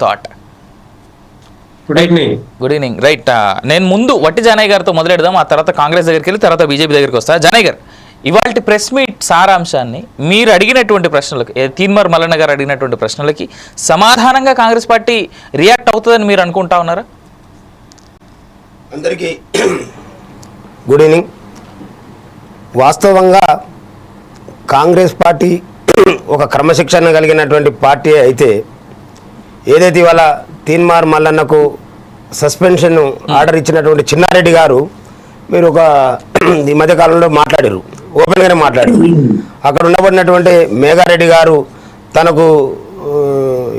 Thought. Good evening. Right, నేను ముందు వట్టి జానయ్య గారితో మొదలెడదాం, ఆ తర్వాత కాంగ్రెస్ దగ్గరికి వెళ్ళి తర్వాత బీజేపీ దగ్గరికి వస్తా. జానయ్య గారు, ఇవాళ ప్రెస్ మీట్ సారాంశాన్ని మీరు అడిగినటువంటి ప్రశ్నలకు, తీన్మార్ మల్లన్న గారు అడిగినటువంటి ప్రశ్నలకి సమాధానంగా కాంగ్రెస్ పార్టీ రియాక్ట్ అవుతుందని మీరు అనుకుంటా ఉన్నారా? అందరికీ గుడ్ ఈవినింగ్. వాస్తవంగా కాంగ్రెస్ పార్టీ ఒక క్రమశిక్షణ కలిగినటువంటి పార్టీ అయితే, ఏదైతే ఇవాళ తీన్మార్ మల్లన్నకు సస్పెన్షన్ ఆర్డర్ ఇచ్చినటువంటి చిన్నారెడ్డి గారు, మీరు ఒక ఈ మధ్యకాలంలో మాట్లాడారు, ఓపెన్గానే మాట్లాడారు. అక్కడ ఉండబడినటువంటి మేఘారెడ్డి గారు తనకు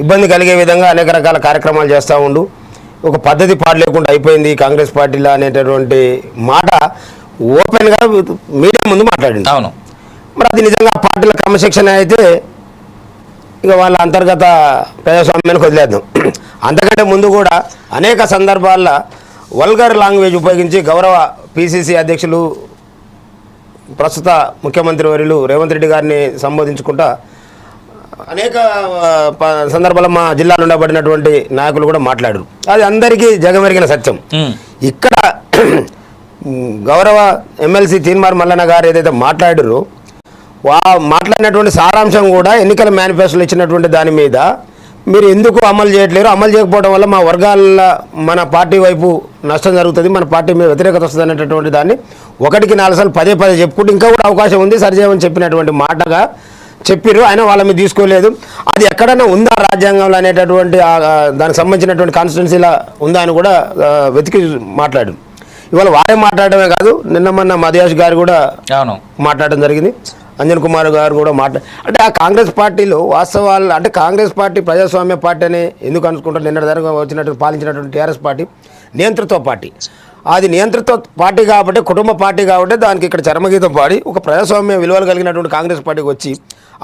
ఇబ్బంది కలిగే విధంగా అనేక రకాల కార్యక్రమాలు చేస్తూ ఉండు, ఒక పద్ధతి పాడు లేకుండా అయిపోయింది కాంగ్రెస్ పార్టీలో అనేటటువంటి మాట ఓపెన్గా మీడియా ముందు మాట్లాడింది. అవును, మరి అది నిజంగా పార్టీల క్రమశిక్షణ అయితే ఇక వాళ్ళ అంతర్గత ప్రజాస్వామ్యానికి వదిలేద్దాం. అంతకంటే ముందు కూడా అనేక సందర్భాల్లో వల్గర్ లాంగ్వేజ్ ఉపయోగించి గౌరవ పిసిసి అధ్యక్షులు ప్రస్తుత ముఖ్యమంత్రి వర్యులు రేవంత్ రెడ్డి గారిని సంబోధించుకుంటా అనేక సందర్భాల్లో మా జిల్లాలో ఉండబడినటువంటి నాయకులు కూడా మాట్లాడారు. అది అందరికీ జగమెరిగిన సత్యం. ఇక్కడ గౌరవ ఎమ్మెల్సీ తీన్మార్ మల్లన్న గారు ఏదైతే మాట్లాడారో, మాట్లాడినటువంటి సారాంశం కూడా ఎన్నికల మేనిఫెస్టోలో ఇచ్చినటువంటి దాని మీద మీరు ఎందుకు అమలు చేయట్లేరు, అమలు చేయకపోవడం వల్ల మా వర్గాల మన పార్టీ వైపు నష్టం జరుగుతుంది, మన పార్టీ మీద వ్యతిరేకత వస్తుంది అనేటటువంటి దాన్ని 1కి 4 సార్లు పదే చెప్పుకుంటూ ఇంకా కూడా అవకాశం ఉంది సరిచేయమని చెప్పినటువంటి మాటగా చెప్పారు. ఆయన వాళ్ళ మీద తీసుకోలేదు. అది ఎక్కడైనా ఉందా రాజ్యాంగంలో అనేటటువంటి దానికి సంబంధించినటువంటి కాన్స్టిట్యున్సీలా ఉందా అని కూడా వెతికి మాట్లాడు. ఇవాళ వారే మాట్లాడటమే కాదు, నిన్న మొన్న మధుయాష్ గారు కూడా మాట్లాడడం జరిగింది, అంజన్ కుమార్ గారు కూడా అంటే ఆ కాంగ్రెస్ పార్టీలో వాస్తవాలు అంటే కాంగ్రెస్ పార్టీ ప్రజాస్వామ్య పార్టీ అని ఎందుకు అనుకుంటారు? నిన్నటి ధరగా వచ్చినట్టు పాలించినటువంటి టీఆర్ఎస్ పార్టీ నియంతృత్వ పార్టీ. అది నియంతృత్వ పార్టీ కాబట్టి, కుటుంబ పార్టీ కాబట్టి దానికి ఇక్కడ చరమగీతం పాడి ఒక ప్రజాస్వామ్య విలువలు కలిగినటువంటి కాంగ్రెస్ పార్టీకి వచ్చి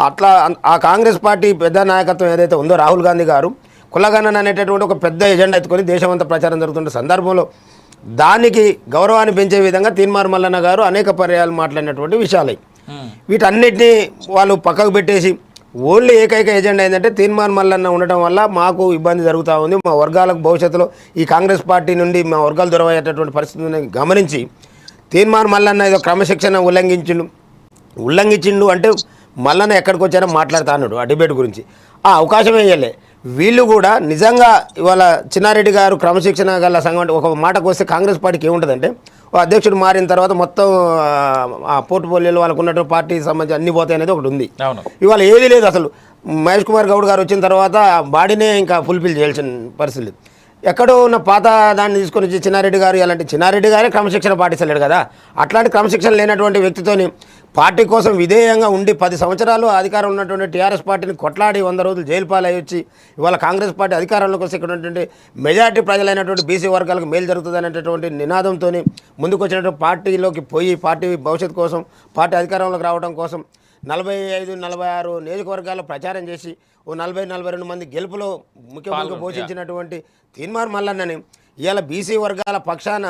అట్లా ఆ కాంగ్రెస్ పార్టీ పెద్ద నాయకత్వం ఏదైతే ఉందో రాహుల్ గాంధీ గారు కులగణన అనేటటువంటి ఒక పెద్ద ఎజెండా ఎత్తుకొని దేశమంతా ప్రచారం జరుగుతున్న సందర్భంలో దానికి గౌరవాన్ని పెంచే విధంగా తీన్మార్ మల్లన్న గారు అనేక పర్యాలు మాట్లాడినటువంటి విషయాలు. వీటన్నిటినీ వాళ్ళు పక్కకు పెట్టేసి ఓన్లీ ఏకైక ఎజెండా ఏంటంటే తీన్మార్ మల్లన్న ఉండటం వల్ల మాకు ఇబ్బంది జరుగుతూ ఉంది, మా వర్గాలకు భవిష్యత్తులో ఈ కాంగ్రెస్ పార్టీ నుండి మా వర్గాలు దూరం అయ్యేటటువంటి పరిస్థితిని గమనించి తీన్మార్ మల్లన్న ఏదో క్రమశిక్షణ ఉల్లంఘించిండు అంటే మల్లన్న ఎక్కడికి వచ్చారో మాట్లాడుతా అన్నాడు. ఆ డిబేట్ గురించి ఆ అవకాశం వేయలే. వీళ్ళు కూడా నిజంగా ఇవాళ చిన్నారెడ్డి గారు క్రమశిక్షణ గల సంఘం ఒక మాటకు వస్తే కాంగ్రెస్ పార్టీకి ఏముంటుందంటే, అధ్యక్షుడు మారిన తర్వాత మొత్తం ఆ పోర్ట్ఫోలియోలో వాళ్ళకు ఉన్నటువంటి పార్టీకి సంబంధించి అన్ని పోతాయి అనేది ఒకటి ఉంది. ఇవాళ ఏది లేదు అసలు. మహేష్ కుమార్ గౌడ్ గారు వచ్చిన తర్వాత బాడీనే ఇంకా ఫుల్ఫిల్ చేయాల్సిన పరిస్థితి. ఎక్కడో ఉన్న పాత దాన్ని తీసుకొని వచ్చి చిన్నారెడ్డి గారు అలాంటి చిన్నారెడ్డి గారే క్రమశిక్షణ పాటిస్తలేడు కదా. అట్లాంటి క్రమశిక్షణ లేనటువంటి వ్యక్తితోని పార్టీ కోసం విధేయంగా ఉండి 10 సంవత్సరాలు అధికారం ఉన్నటువంటి టీఆర్ఎస్ పార్టీని కొట్లాడి 100 రోజులు జైలు పాలయ్యి వచ్చి ఇవాళ కాంగ్రెస్ పార్టీ అధికారంలోకి వస్తే ఇక్కడ ఉన్నటువంటి మెజార్టీ ప్రజలైనటువంటి బీసీ వర్గాలకు మేలు జరుగుతుంది అనేటటువంటి నినాదంతో ముందుకు వచ్చినటువంటి పార్టీలోకి పోయి పార్టీ భవిష్యత్తు కోసం పార్టీ అధికారంలోకి రావడం కోసం 45-46 నియోజకవర్గాల్లో ప్రచారం చేసి ఓ 40-42 మంది గెలుపులో ముఖ్యమంత్రిగా పోషించినటువంటి తీన్మార్ మల్లన్నని ఇవాళ బీసీ వర్గాల పక్షాన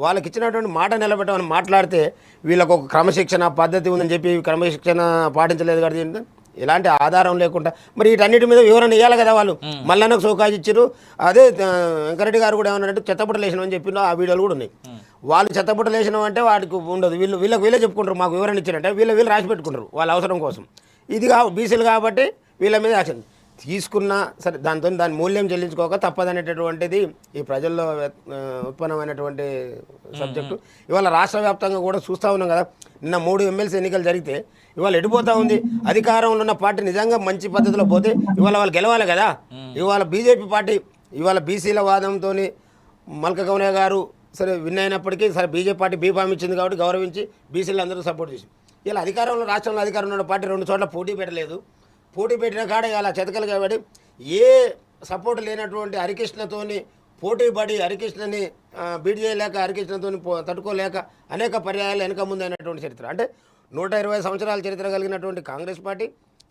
వాళ్ళకి ఇచ్చినటువంటి మాట నిలబెట్టమని మాట్లాడితే వీళ్ళకు ఒక క్రమశిక్షణ పద్ధతి ఉందని చెప్పి క్రమశిక్షణ పాటించలేదు కదా, ఎలాంటి ఆధారం లేకుండా మరి వీటన్నిటి మీద వివరణ ఇవ్వాలి కదా. వాళ్ళు మల్లన్నకు సోకాజ్ ఇచ్చారు. అదే వెంకరెడ్డి గారు కూడా ఏమన్నారంటే చెత్తపుట్టలు వేసినాం అని చెప్పిన ఆ వీడియోలు కూడా ఉన్నాయి. వాళ్ళు చెత్తపుట్టలు వేసినాం అంటే వాటికి ఉండదు, వీళ్ళే చెప్పుకుంటారు మాకు వివరణ ఇచ్చారంటే వీళ్ళు రాసి పెట్టుకుంటారు వాళ్ళ అవసరం కోసం. ఇది బీసీలు కాబట్టి వీళ్ళ మీద యాక్షన్ తీసుకున్నా సరే దాని మూల్యం చెల్లించుకోక తప్పదనేటటువంటిది ఈ ప్రజల్లో ఉత్పన్నమైనటువంటి సబ్జెక్టు. ఇవాళ రాష్ట్ర వ్యాప్తంగా కూడా చూస్తూ ఉన్నాం కదా. నిన్న 3 ఎమ్మెల్సీ ఎన్నికలు జరిగితే ఇవాళ ఎడిపోతూ ఉంది. అధికారంలో ఉన్న పార్టీ నిజంగా మంచి పద్ధతిలో పోతే ఇవాళ వాళ్ళు గెలవాలి కదా. ఇవాళ బీజేపీ పార్టీ ఇవాళ బీసీల వాదంతో మల్క గౌనయ్య గారు సరే విన్ అయినప్పటికీ సరే బీజేపీ పార్టీ బీఫామ్ ఇచ్చింది కాబట్టి గౌరవించి బీసీలు అందరూ సపోర్ట్ చేసి ఇలా అధికారంలో రాష్ట్రంలో అధికారంలో ఉన్న పార్టీ 2 చోట్ల పోటీ పెట్టలేదు. పోటీ పెట్టిన కాడ ఇలా చెతకలు కాబట్టి ఏ సపోర్ట్ లేనటువంటి హరికృష్ణతోని పోటీ పడి హరికృష్ణని బీట్ చేయలేక హరికృష్ణతో తట్టుకోలేక అనేక పర్యాయాలు వెనక ముందు అయినటువంటి చరిత్ర. అంటే 120 సంవత్సరాల చరిత్ర కలిగినటువంటి కాంగ్రెస్ పార్టీ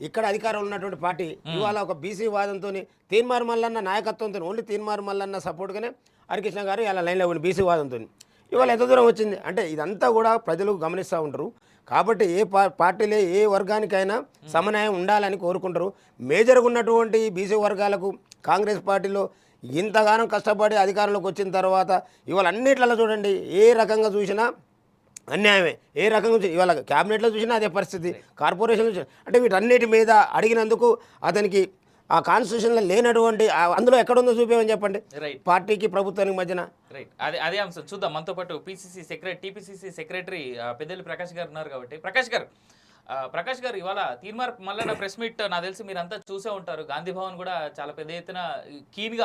ఇక్కడ అధికారంలో ఉన్నటువంటి పార్టీ ఇవాళ ఒక బీసీ వాదంతో తీన్మార్ మల్లన్న నాయకత్వంతో ఓన్లీ తీన్మార్ మల్లన్న సపోర్ట్గానే హరికృష్ణ గారు ఇలా లైన్లో ఉండి బీసీ వాదంతో ఇవాళ ఎంత దూరం వచ్చింది అంటే ఇదంతా కూడా ప్రజలు గమనిస్తూ ఉంటారు. కాబట్టి ఏ పార్టీలే ఏ వర్గానికైనా సమన్వయం ఉండాలని కోరుకుంటారు. మేజర్గా ఉన్నటువంటి బీసీ వర్గాలకు కాంగ్రెస్ పార్టీలో ఇంతగానో కష్టపడి అధికారంలోకి వచ్చిన తర్వాత ఇవాళ అన్నిట్లలో చూడండి ఏ రకంగా చూసినా అన్యాయమే, ఏ రకంగా ఇవాళ క్యాబినెట్లో చూసినా అదే పరిస్థితి, కార్పొరేషన్లో చూసినా అంటే వీటన్నిటి మీద అడిగినందుకు అతనికి ఆ కాన్స్టిట్యూషన్లో లేనటువంటి అందులో ఎక్కడుందో చూపేమని చెప్పండి రైట్ పార్టీకి ప్రభుత్వానికి మధ్యన. రైట్ అదే అంశం చూద్దాం. మనతో పాటు టీపీసీసీ సెక్రటరీ పెద్దెల్లి ప్రకాష్ గారు ఉన్నారు కాబట్టి ప్రకాష్ గారు ఇవాళ తీన్మార్ మల్లన్న ప్రెస్ మీట్ నాకు తెలిసి మీరంతా చూసే ఉంటారు. గాంధీ భవన్ కూడా చాలా పెద్ద ఎత్తున కీన్గా